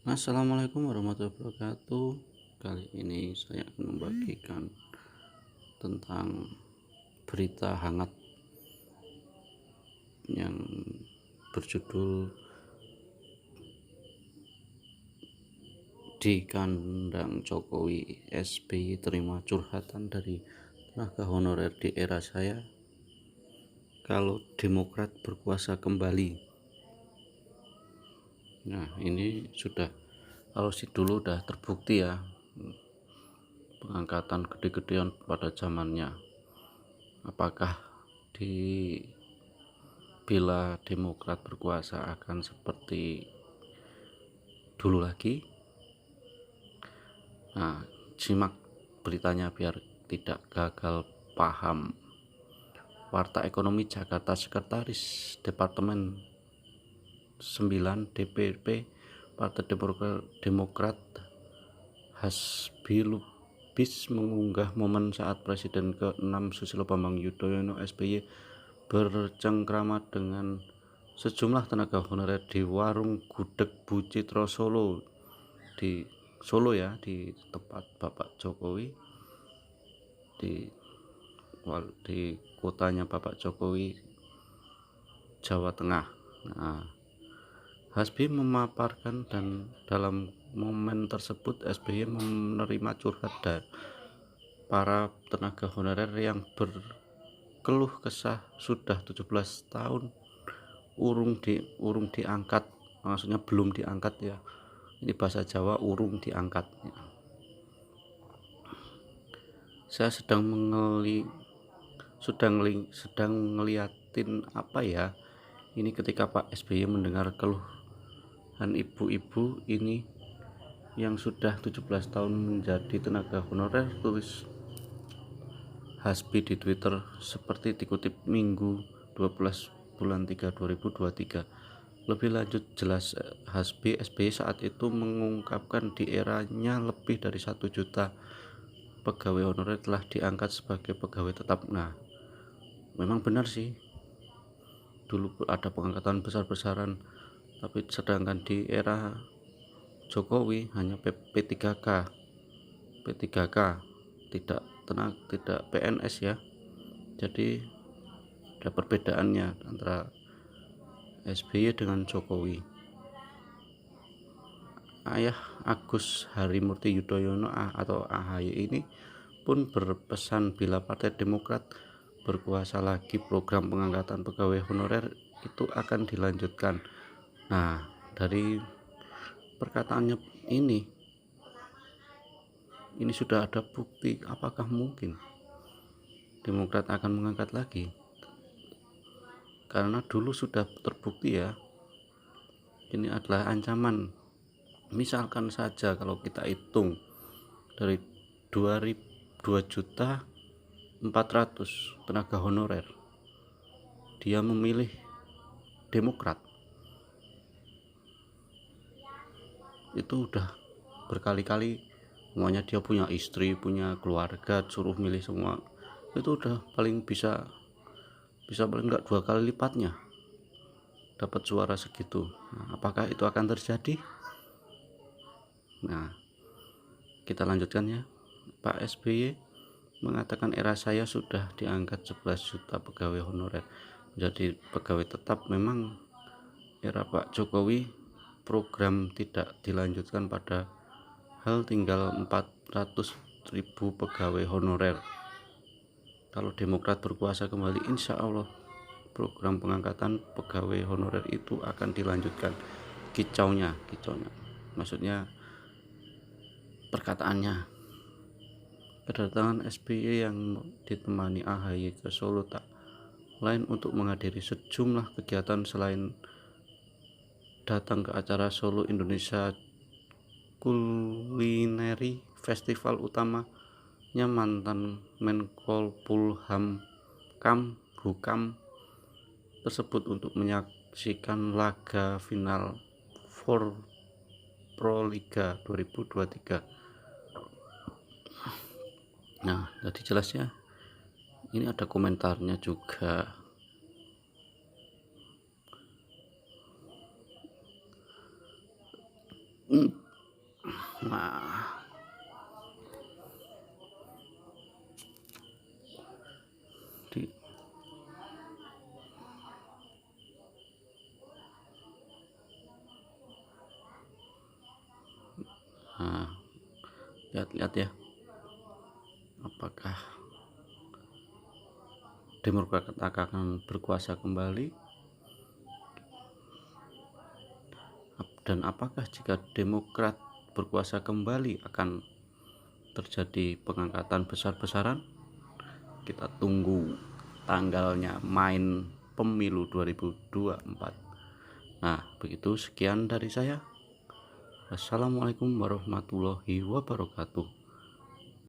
Assalamualaikum warahmatullahi wabarakatuh. Kali ini saya akan membagikan tentang berita hangat yang berjudul Di Kandang Jokowi, SBY terima curhatan dari tenaga honorer di era saya kalau Demokrat berkuasa kembali. Nah, ini sudah, kalau dulu udah terbukti ya, pengangkatan gede-gedean pada zamannya. Apakah bila Demokrat berkuasa akan seperti dulu lagi? Nah, simak beritanya biar tidak gagal paham. Warta Ekonomi Jakarta, Sekretaris Departemen 9 DPP Partai Demokrat Hasbi Lubis mengunggah momen saat Presiden ke-6 Susilo Bambang Yudhoyono SBY bercengkrama dengan sejumlah tenaga honorer di warung Gudeg Bu Citro Solo, di Solo ya, di tempat Bapak Jokowi, di kotanya Bapak Jokowi, Jawa Tengah. Nah, Hasbi memaparkan dan dalam momen tersebut SBY menerima curhat dari para tenaga honorer yang berkeluh kesah sudah 17 tahun urung diangkat, maksudnya belum diangkat ya. Ini bahasa Jawa, urung diangkat. Saya sedang ngeliatin apa ya, ini ketika Pak SBY mendengar keluhan ibu-ibu ini yang sudah 17 tahun menjadi tenaga honorer, tulis Hasbi di Twitter seperti dikutip Minggu 12 bulan 3 2023. Lebih lanjut jelas Hasbi, SBY saat itu mengungkapkan di eranya lebih dari 1 juta pegawai honorer telah diangkat sebagai pegawai tetap. Nah, memang benar sih, dulu ada pengangkatan besar-besaran, tapi sedangkan di era Jokowi hanya P3K, tidak PNS ya. Jadi ada perbedaannya antara SBY dengan Jokowi. Ayah Agus Harimurti Yudhoyono atau AHY ini pun berpesan bila Partai Demokrat berkuasa lagi, program pengangkatan pegawai honorer itu akan dilanjutkan. Nah, dari perkataannya ini sudah ada bukti. Apakah mungkin Demokrat akan mengangkat lagi? Karena dulu sudah terbukti ya, ini adalah ancaman. Misalkan saja kalau kita hitung dari 2.400.000 tenaga honorer, dia memilih Demokrat, itu udah berkali-kali, semuanya dia punya istri, punya keluarga, suruh milih semua, itu udah paling bisa paling enggak 2 kali lipatnya dapat suara segitu. Nah, apakah itu akan terjadi? Nah, kita lanjutkan ya. Pak SBY mengatakan era saya sudah diangkat 11 juta pegawai honorer menjadi pegawai tetap. Memang era Pak Jokowi program tidak dilanjutkan, pada hal tinggal 400.000 pegawai honorer. Kalau Demokrat berkuasa kembali, insya Allah program pengangkatan pegawai honorer itu akan dilanjutkan. Kicaunya maksudnya perkataannya. Kedatangan SBY yang ditemani AHY ke Solo tak lain untuk menghadiri sejumlah kegiatan selain datang ke acara Solo Indonesia Culinary Festival. Utamanya mantan Menko Hukam tersebut untuk menyaksikan laga final Proliga 2023. Nah, jadi jelasnya ini ada komentarnya juga. Nah, di nah, lihat-lihat ya, apakah Demokrat akan berkuasa kembali, dan apakah jika Demokrat berkuasa kembali akan terjadi pengangkatan besar-besaran. Kita tunggu tanggalnya main pemilu 2024. Nah, begitu, sekian dari saya. Assalamualaikum warahmatullahi wabarakatuh.